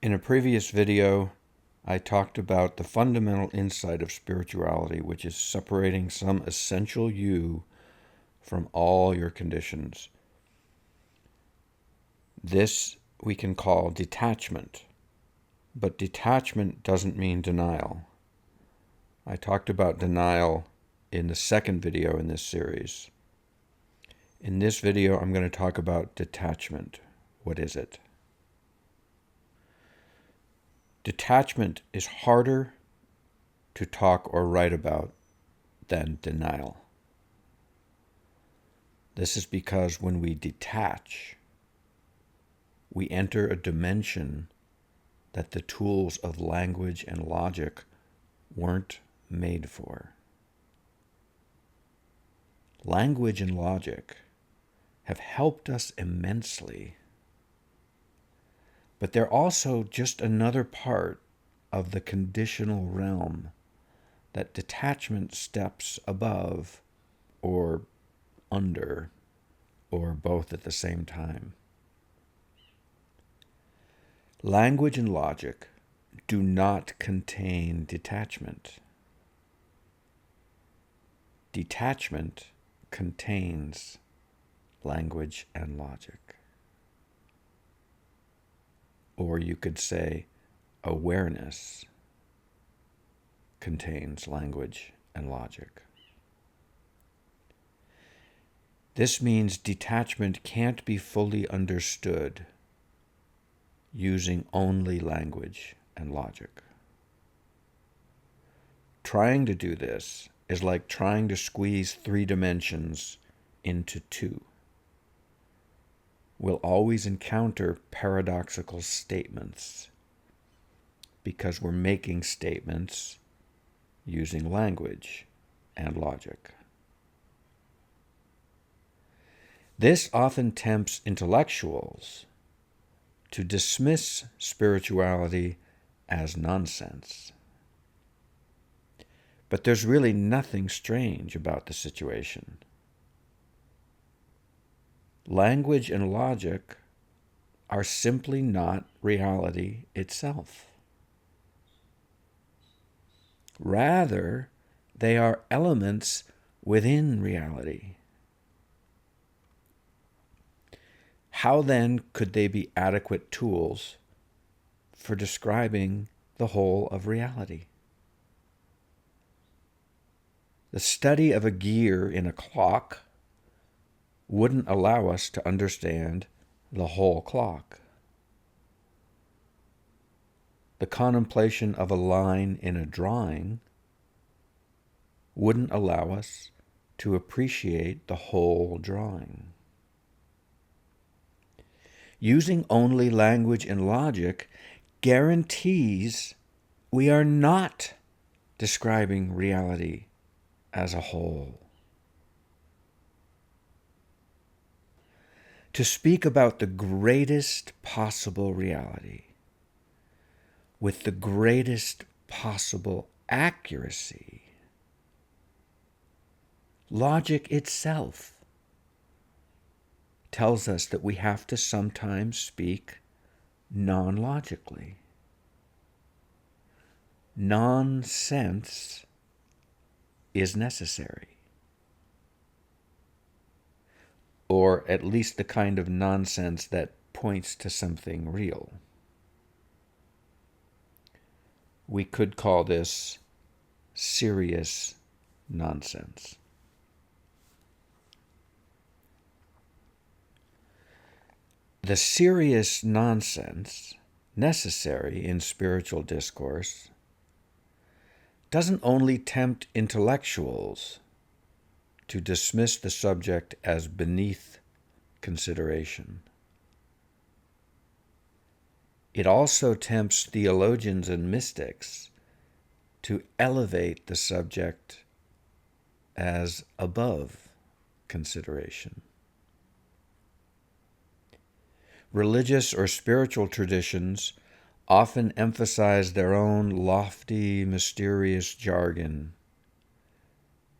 In a previous video, I talked about the fundamental insight of spirituality, which is separating some essential you from all your conditions. This we can call detachment, but detachment doesn't mean denial. I talked about denial in the second video in this series. In this video, I'm going to talk about detachment. What is it? Detachment is harder to talk or write about than denial. This is because when we detach, we enter a dimension that the tools of language and logic weren't made for. Language and logic have helped us immensely, but they're also just another part of the conditional realm that detachment steps above or under, or both at the same time. Language and logic do not contain detachment. Detachment contains language and logic. Or you could say awareness contains language and logic. This means detachment can't be fully understood using only language and logic. Trying to do this is like trying to squeeze 3 dimensions into 2. We'll always encounter paradoxical statements because we're making statements using language and logic. This often tempts intellectuals to dismiss spirituality as nonsense. But there's really nothing strange about the situation. Language and logic are simply not reality itself. Rather, they are elements within reality. How then could they be adequate tools for describing the whole of reality? The study of a gear in a clock wouldn't allow us to understand the whole clock. The contemplation of a line in a drawing wouldn't allow us to appreciate the whole drawing. Using only language and logic guarantees we are not describing reality as a whole. To speak about the greatest possible reality with the greatest possible accuracy, logic itself tells us that we have to sometimes speak non-logically. Nonsense is necessary. Or at least the kind of nonsense that points to something real. We could call this serious nonsense. The serious nonsense necessary in spiritual discourse doesn't only tempt intellectuals to dismiss the subject as beneath consideration. It also tempts theologians and mystics to elevate the subject as above consideration. Religious or spiritual traditions often emphasize their own lofty, mysterious jargon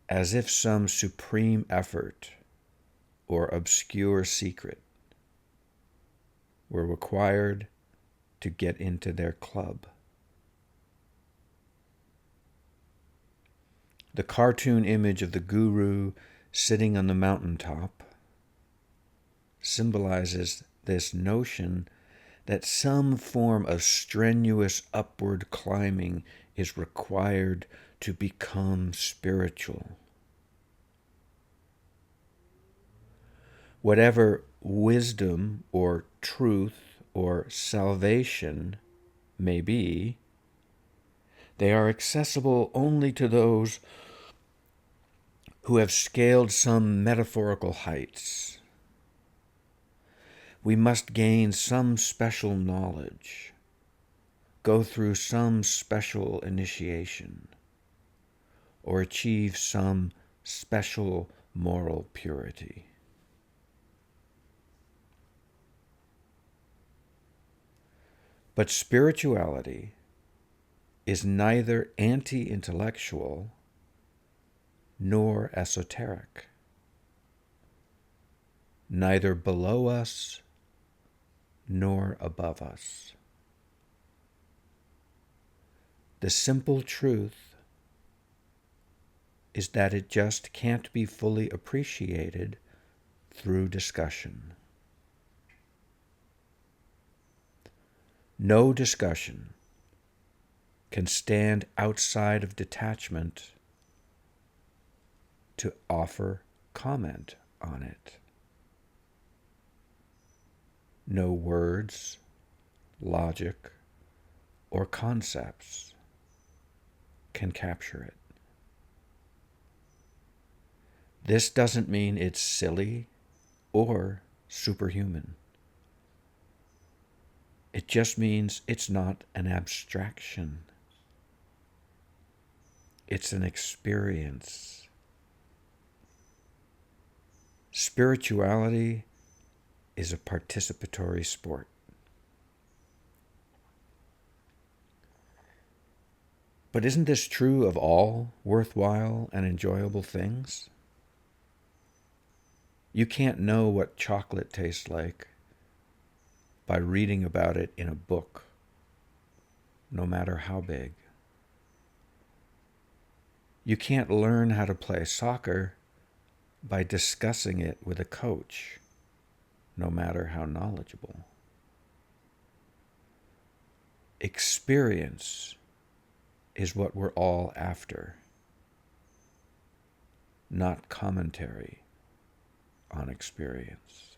as if some supreme effort or obscure secret were required to get into their club. The cartoon image of the guru sitting on the mountaintop symbolizes this notion that some form of strenuous upward climbing is required to become spiritual. Whatever wisdom or truth or salvation may be, they are accessible only to those who have scaled some metaphorical heights. We must gain some special knowledge, go through some special initiation, or achieve some special moral purity. But spirituality is neither anti-intellectual nor esoteric, neither below us nor above us. The simple truth is that it just can't be fully appreciated through discussion. No discussion can stand outside of detachment to offer comment on it. No words, logic, or concepts can capture it. This doesn't mean it's silly or superhuman. It just means it's not an abstraction. It's an experience. Spirituality is a participatory sport. But isn't this true of all worthwhile and enjoyable things? You can't know what chocolate tastes like by reading about it in a book, no matter how big. You can't learn how to play soccer by discussing it with a coach, no matter how knowledgeable. Experience is what we're all after, not commentary on experience.